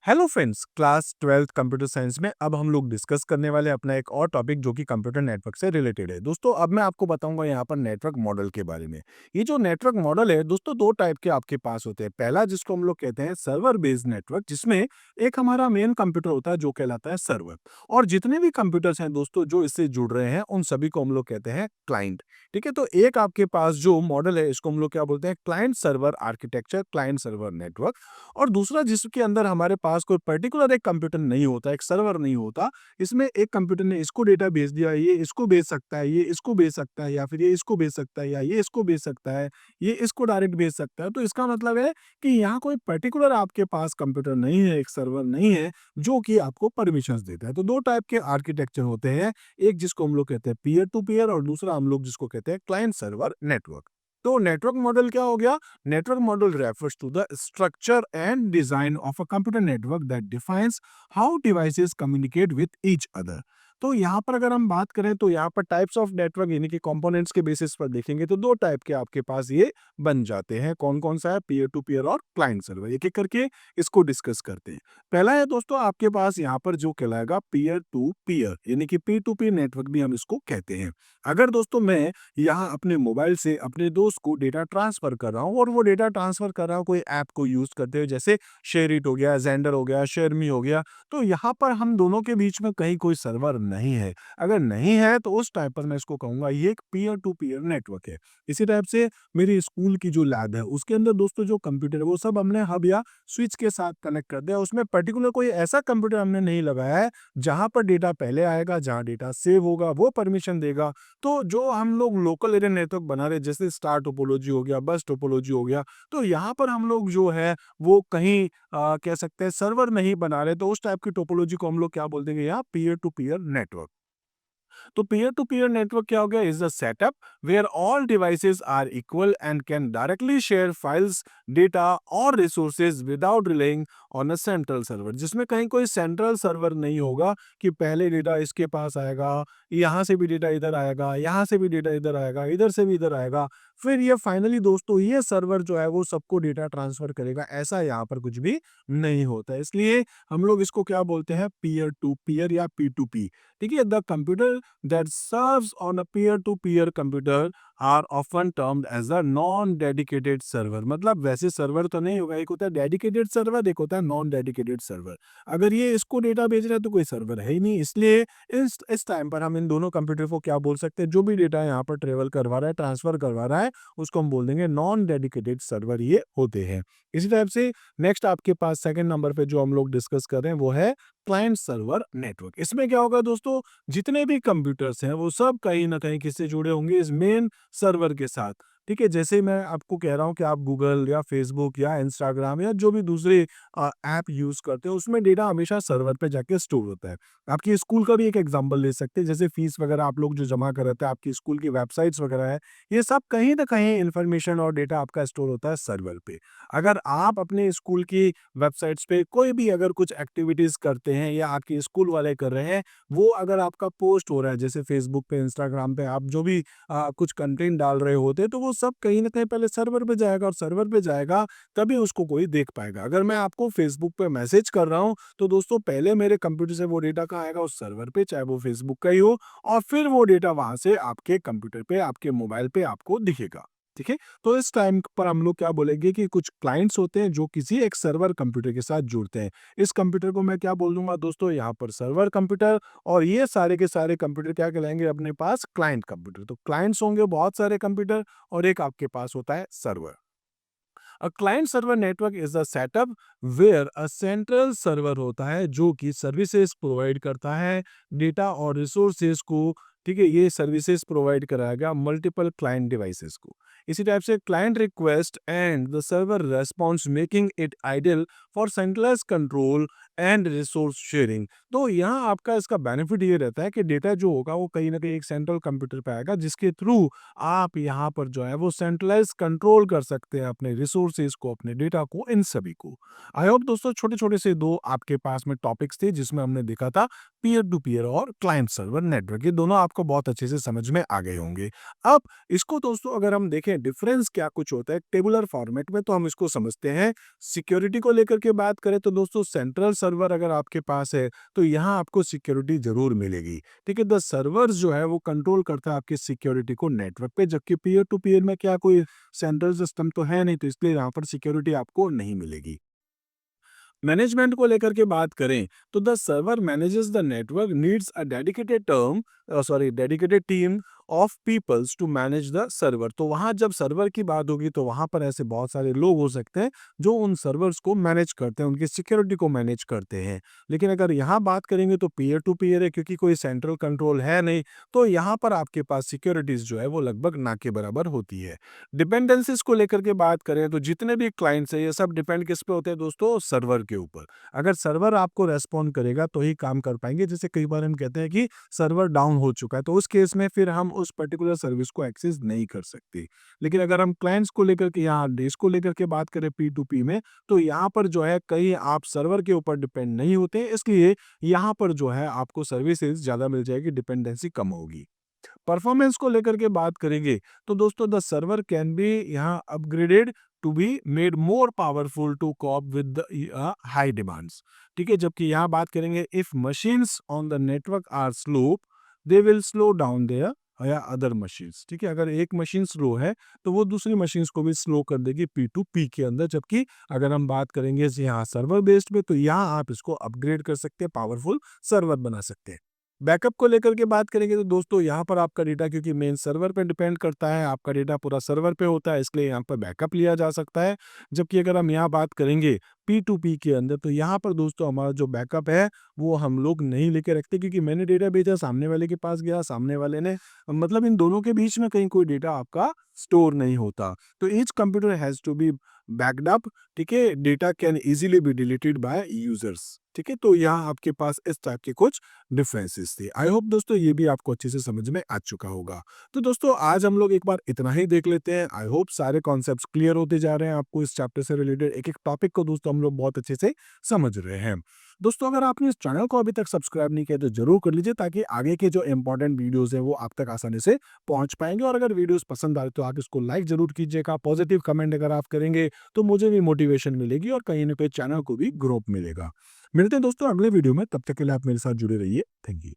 Hello friends, class 12th computer science में अब हम लोग डिस्कस करने वाले हैं अपना एक और टॉपिक जो कि कंप्यूटर नेटवर्क से रिलेटेड है। दोस्तों, अब मैं आपको बताऊंगा यहाँ पर नेटवर्क मॉडल के बारे में। ये जो नेटवर्क मॉडल है दोस्तों, दो टाइप के आपके पास होते हैं। पहला जिसको हम लोग कहते हैं सर्वर बेस्ड नेटवर्क, जिसमें एक हमारा मेन कंप्यूटर होता है जो कहलाता है सर्वर, और जितने भी कंप्यूटर्स हैं दोस्तों जो इससे जुड़ रहे हैं उन सभी को हम लोग कहते हैं क्लाइंट। ठीक है, तो एक आपके पास जो मॉडल है इसको हम लोग क्या बोलते हैं, client server architecture, client server network. और दूसरा जिसके अंदर हमारे पास कोई पर्टिकुलर एक कंप्यूटर नहीं होता, एक सर्वर नहीं होता, इसमें एक कंप्यूटर ने इसको डेटा भेज दिया, ये इसको भेज सकता है, ये इसको भेज सकता है, या फिर ये इसको भेज सकता है, या ये इसको भेज सकता है, ये इसको डायरेक्ट भेज सकता है। तो इसका मतलब है कि यहाँ कोई पर्टिकुलर आपके पास कंप्यूटर नहीं है, एक सर्वर नहीं है जो कि आपको परमिशंस देता है। तो दो टाइप के आर्किटेक्चर होते हैं, एक जिसको हम लोग कहते हैं पीयर टू पीयर, और दूसरा हम लोग जिसको कहते हैं क्लाइंट सर्वर नेटवर्क। तो नेटवर्क मॉडल क्या हो गया? Network model refers to the structure and design of a computer network that defines how devices communicate with each other. तो यहाँ पर अगर हम बात करें तो यहाँ पर टाइप्स ऑफ नेटवर्क यानी कि कंपोनेंट्स के बेसिस पर देखेंगे तो दो टाइप के आपके पास ये बन जाते हैं। कौन कौन सा है? पीयर टू पीयर और क्लाइंट सर्वर। एक एक करके इसको डिस्कस करते हैं। पहला है दोस्तों आपके पास यहाँ पर जो कहलाएगा पीयर टू पीयर, यानी कि पी टू पी नेटवर्क भी हम इसको कहते हैं। अगर दोस्तों मैं यहाँ अपने मोबाइल से अपने दोस्त को डेटा ट्रांसफर कर रहा हूँ, और वो डेटा ट्रांसफर कर रहा हूँ कोई ऐप को यूज करते हुए, जैसे शेयरिट हो गया, जेंडर हो गया, शेयरमी हो गया, तो यहाँ पर हम दोनों के बीच में कहीं कोई सर्वर नहीं है। अगर नहीं है तो उस टाइप पर मैं इसको कहूंगा ये एक पीयर टू पीयर नेटवर्क है। इसी टाइप से मेरी स्कूल की जो लैब है उसके अंदर दोस्तों जो कंप्यूटर है वो सब हमने हब या स्विच के साथ कनेक्ट कर दिया। उसमें पर्टिकुलर कोई ऐसा कंप्यूटर हमने नहीं लगाया है जहां पर डेटा पहले आएगा, जहां डेटा सेव होगा वो परमिशन देगा। तो जो हम लोग लोकल एरिया नेटवर्क बना रहे, जैसे स्टार टोपोलॉजी हो गया, बस टोपोलॉजी हो गया, तो यहाँ पर हम लोग जो है वो कहीं कह सकते हैं सर्वर नहीं बना रहे, तो उस टाइप की टोपोलॉजी को हम लोग क्या बोल देंगे? यहाँ पीयर टू पीयर नेटवर्क। तो पीयर टू पीयर नेटवर्क क्या हो गया? Is the setup where all devices are equal and can directly share files, data और resources without relying on a central server, जिसमें कहीं कोई सेंट्रल सर्वर नहीं होगा कि पहले डेटा इसके पास आएगा, यहाँ से भी डेटा इधर आएगा, यहाँ से भी डेटा इधर आएगा, इधर से भी इधर आएगा, फिर ये फाइनली दोस्तों ये सर्वर जो है वो सबको डेटा ट्रांसफर करेगा। ऐसा यहाँ पर कुछ भी नहीं होता है, इसलिए हम लोग इसको क्या बोलते हैं? पीयर टू पीयर या पी टू पी। ठीक है, the computer that serves on a peer-to-peer computer are often termed as a non-dedicated server। मतलब वैसे सर्वर तो नहीं होगा, एक होता है डेडिकेटेड सर्वर, एक होता है नॉन डेडिकेटेड सर्वर। अगर ये इसको डेटा भेज रहा है तो कोई सर्वर है ही नहीं, इसलिए इस टाइम पर हम इन दोनों कंप्यूटर को क्या बोल सकते हैं? जो भी डेटा यहाँ पर ट्रेवल करवा रहा है, ट्रांसफर करवा रहा है, उसको हम बोल देंगे नॉन डेडिकेटेड सर्वर ये होते हैं। इसी टाइप से नेक्स्ट आपके पास सेकंड नंबर पे जो हम लोग डिस्कस कर रहे हैं वो है क्लाइंट सर्वर नेटवर्क। इसमें क्या होगा दोस्तों? जितने भी कंप्यूटर्स हैं वो सब कहीं ना कहीं किससे जुड़े होंगे? इस मेन सर्वर के साथ। ठीक है, जैसे मैं आपको कह रहा हूँ कि आप गूगल या फेसबुक या इंस्टाग्राम या जो भी दूसरे ऐप यूज करते हो उसमें डेटा हमेशा सर्वर पे जाके स्टोर होता है। आपकी स्कूल का भी एक एग्जांपल ले सकते हैं, जैसे फीस वगैरह आप लोग जो जमा कराते हैं, आपकी स्कूल की वेबसाइट्स वगैरह है, ये सब कहीं ना कहीं इंफॉर्मेशन और डेटा आपका स्टोर होता है सर्वर पे। अगर आप अपने स्कूल की वेबसाइट्स पे कोई भी अगर कुछ एक्टिविटीज करते हैं या आपके स्कूल वाले कर रहे हैं, वो अगर आपका पोस्ट हो रहा है जैसे फेसबुक पे, इंस्टाग्राम पे, आप जो भी कुछ कंटेंट डाल रहे होते हैं, तो वो सब कहीं ना कहीं पहले सर्वर पे जाएगा, और सर्वर पे जाएगा तभी उसको कोई देख पाएगा। अगर मैं आपको फेसबुक पे मैसेज कर रहा हूँ तो दोस्तों पहले मेरे कंप्यूटर से वो डेटा कहाँ आएगा? उस सर्वर पे, चाहे वो फेसबुक का ही हो, और फिर वो डेटा वहां से आपके कंप्यूटर पे, आपके मोबाइल पे आपको दिखेगा। ठीक है, तो इस टाइम पर हम लोग क्या बोलेंगे कि कुछ क्लाइंट्स होते हैं जो किसी एक सर्वर कंप्यूटर के साथ जुड़ते हैं। इस कंप्यूटर को मैं क्या बोल दूंगा दोस्तों? यहाँ पर सर्वर कंप्यूटर, और ये सारे के सारे कंप्यूटर क्या कहलाएंगे अपने पास? Client computer. तो क्लाइंट्स होंगे बहुत सारे कंप्यूटर, और एक आपके पास होता है server. A client server network is a setup where a central server होता है जो कि सर्विसेज प्रोवाइड करता है, डेटा और रिसोर्सेज को। ठीक है, ये सर्विसेज प्रोवाइड कराएगा मल्टीपल क्लाइंट डिवाइसेस को। इसी टाइप से client request and the server response making it ideal for centralize control and resource sharing. तो यहाँ आपका इसका बेनिफिट ये रहता है कि डेटा जो होगा वो कहीं ना कहीं एक सेंट्रल कंप्यूटर पे आएगा, जिसके थ्रू आप यहाँ पर जो है वो सेंट्रलाइज कंट्रोल कर सकते हैं अपने रिसोर्सेज को, अपने डेटा को, इन सभी को। आई होप दोस्तों छोटे छोटे से दो आपके पास में टॉपिक्स थे जिसमें हमने देखा था पीयर टू पीयर और क्लाइंट सर्वर नेटवर्क, ये दोनों आपको बहुत अच्छे से समझ में आ गए होंगे। अब इसको दोस्तों अगर हम देखें देखें डिफरेंस क्या कुछ होता है टेबुलर फॉर्मेट में, तो हम इसको समझते हैं। सिक्योरिटी को लेकर के बात करें तो दोस्तों सेंट्रल सर्वर अगर आपके पास है तो यहाँ आपको सिक्योरिटी जरूर मिलेगी। ठीक है, द सर्वर्स जो है वो कंट्रोल करता है आपकी सिक्योरिटी को नेटवर्क पे, जबकि पीयर टू पीयर में क्या कोई सेंट्रल सिस्टम तो है नहीं, तो इसलिए यहाँ पर सिक्योरिटी आपको नहीं मिलेगी। मैनेजमेंट को लेकर के बात करें तो the server manages the network needs a dedicated team of peoples to manage the server. तो वहां जब सर्वर की बात होगी तो वहां पर ऐसे बहुत सारे लोग हो सकते हैं जो उन सर्वर्स को मैनेज करते हैं, उनकी सिक्योरिटी को मैनेज करते हैं। लेकिन अगर यहाँ बात करेंगे तो पीयर टू पीयर है, क्योंकि कोई सेंट्रल कंट्रोल है नहीं, तो यहाँ पर आपके पास सिक्योरिटीज जो है वो लगभग ना के बराबर होती है। डिपेंडेंसीज को लेकर के बात करें तो जितने भी क्लाइंट्स हैं ये सब डिपेंड किस पे होते हैं दोस्तों, सर्वर के ऊपर। अगर सर्वर आपको रेस्पॉन्ड करेगा तो ही काम कर पाएंगे। जैसे कई बार हम कहते हैं कि सर्वर डाउन हो चुका है, तो उस केस में फिर हम उस पर्टिकुलर सर्विस को एक्सेस नहीं कर सकते। लेकिन अगर हम क्लाइंट्स को लेकर के यहाँ डेज को लेकर के बात करें पी टू पी में, तो यहाँ पर जो है कहीं आप सर्वर के ऊपर डिपेंड नहीं होते, इसलिए यहाँ पर जो है आपको सर्विसेज ज्यादा मिल जाएगी, डिपेंडेंसी कम होगी। परफॉर्मेंस को लेकर के बात करेंगे तो दोस्तों द सर्वर कैन बी यहाँ upgraded to be made more powerful to cope with the high demands. ठीक है, जबकि यहाँ बात करेंगे if machines on the network are slow they will slow down their या अदर मशीन्स। ठीक है, अगर एक मशीन स्लो है तो वो दूसरी मशीन्स को भी स्लो कर देगी पी टू पी के अंदर। जबकि अगर हम बात करेंगे यहाँ सर्वर बेस्ड में, तो यहाँ आप इसको अपग्रेड कर सकते हैं, पावरफुल सर्वर बना सकते हैं। बैकअप को लेकर के बात करेंगे तो दोस्तों यहाँ पर आपका डेटा क्योंकि मेन सर्वर पे डिपेंड करता है, आपका डेटा पूरा सर्वर पे होता है, इसलिए यहाँ पर बैकअप लिया जा सकता है। जबकि अगर हम यहाँ बात करेंगे पी टू पी के अंदर, तो यहाँ पर दोस्तों हमारा जो बैकअप है वो हम लोग नहीं लेके रखते, क्योंकि मैंने डेटा भेजा, सामने वाले के पास गया, सामने वाले ने, मतलब इन दोनों के बीच में कहीं कोई डेटा आपका स्टोर नहीं होता। तो each computer has to be backed up. ठीक है, data can easily be deleted by users. ठीक है, तो यहाँ आपके पास इस टाइप के कुछ डिफरेंसेस थे। आई होप दोस्तों ये भी आपको अच्छे से समझ में आ चुका होगा। तो दोस्तों आज हम लोग एक बार इतना ही देख लेते हैं। आई होप सारे कॉन्सेप्ट्स क्लियर होते जा रहे हैं आपको, इस चैप्टर से रिलेटेड एक एक टॉपिक को दोस्तों हम लोग बहुत अच्छे से समझ रहे हैं। दोस्तों अगर आपने इस चैनल को अभी तक सब्सक्राइब नहीं किया तो जरूर कर लीजिए, ताकि आगे के जो इंपॉर्टेंट वीडियोस हैं वो आप तक आसानी से पहुंच पाएंगे। और अगर वीडियोस पसंद आए तो आप इसको लाइक जरूर कीजिएगा। पॉजिटिव कमेंट अगर आप करेंगे तो मुझे भी मोटिवेशन मिलेगी और कहीं ना कहीं चैनल को भी ग्रोथ मिलेगा। मिलते हैं दोस्तों अगले वीडियो में, तब तक के लिए आप मेरे साथ जुड़े रहिए। Thank you.